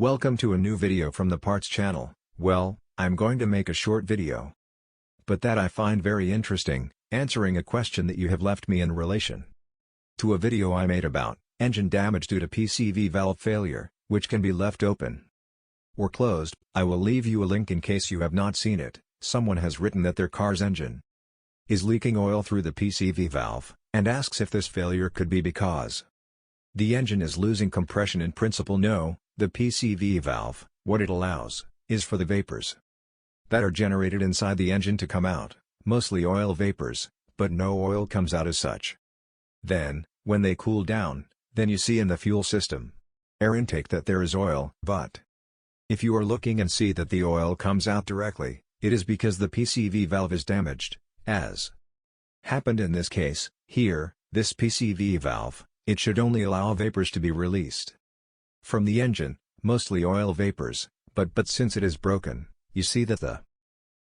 Welcome to a new video from the Parts channel. Well, I'm going to make a short video, but that I find very interesting, answering a question that you have left me in relation to a video I made about engine damage due to PCV valve failure, which can be left open or closed. I will leave you a link in case you have not seen it. Someone has written that their car's engine is leaking oil through the PCV valve, and asks if this failure could be because the engine is losing compression. In principle, no. The PCV valve, what it allows, is for the vapors that are generated inside the engine to come out, mostly oil vapors, but no oil comes out as such. Then, when they cool down, then you see in the fuel system air intake that there is oil. But if you are looking and see that the oil comes out directly, it is because the PCV valve is damaged, as happened in this case. Here, this PCV valve, it should only allow vapors to be released from the engine, mostly oil vapors, but since it is broken, you see that the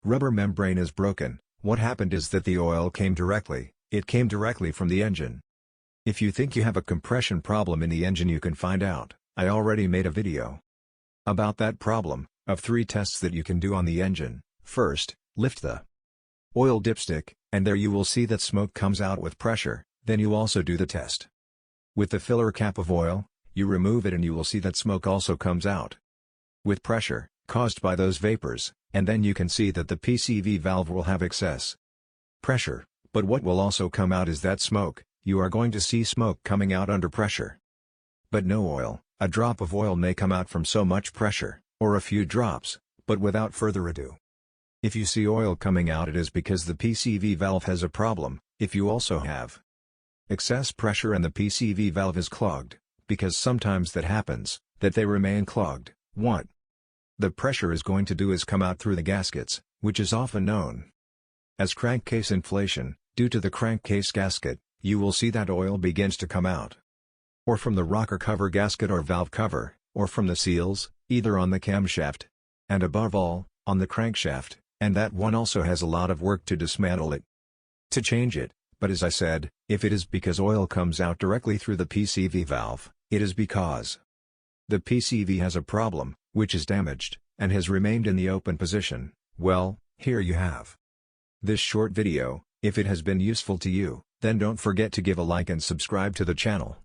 rubber membrane is broken. What happened is that the oil came directly from the engine. If you think you have a compression problem in the engine, you can find out. I already made a video about that problem, of 3 tests that you can do on the engine. First, lift the oil dipstick, and there you will see that smoke comes out with pressure. Then you also do the test with the filler cap of oil. You remove it and you will see that smoke also comes out with pressure, caused by those vapors, and then you can see that the PCV valve will have excess pressure, but what will also come out is that smoke. You are going to see smoke coming out under pressure, but no oil. A drop of oil may come out from so much pressure, or a few drops, but without further ado, if you see oil coming out, it is because the PCV valve has a problem. If you also have excess pressure and the PCV valve is clogged, because sometimes that happens, that they remain clogged, what the pressure is going to do is come out through the gaskets, which is often known as crankcase inflation. Due to the crankcase gasket, you will see that oil begins to come out, or from the rocker cover gasket or valve cover, or from the seals, either on the camshaft, and above all, on the crankshaft, and that one also has a lot of work to dismantle it, to change it. But as I said, if it is because oil comes out directly through the PCV valve, it is because the PCV has a problem, which is damaged, and has remained in the open position. Well, here you have this short video. If it has been useful to you, then don't forget to give a like and subscribe to the channel.